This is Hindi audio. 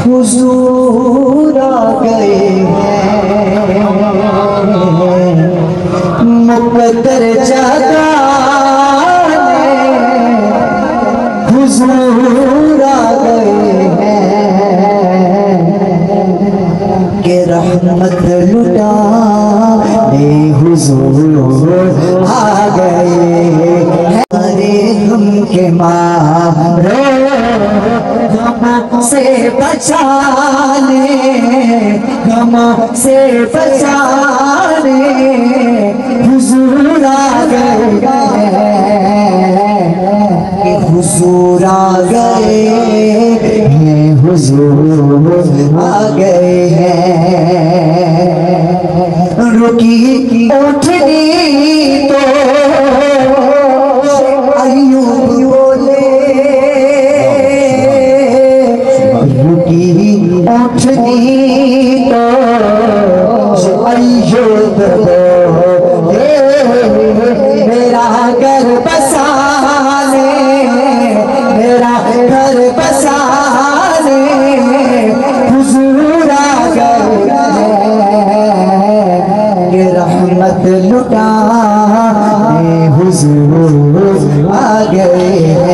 हुजूर आ गए हैं, मुक़द्दर जगाने हुजूर आ गए हैं, कि रहमत लुटाने हुजूर आ गए हैं। हरे गम के मारो गम से बचाने, गम से बचाने हुजूर आ गए हैं, कि हुजूर आ गए हैं, हुजूर आ गए हैं। रुकी उठनी तो अय्यूब बोले, रुकी उठनी तो अय्यूब बोले, मेरा घर बसाने, मेरा घर बसाने हुजूर आ गए हैं, कि रहमत लुटाने हुजूर आ गए हैं।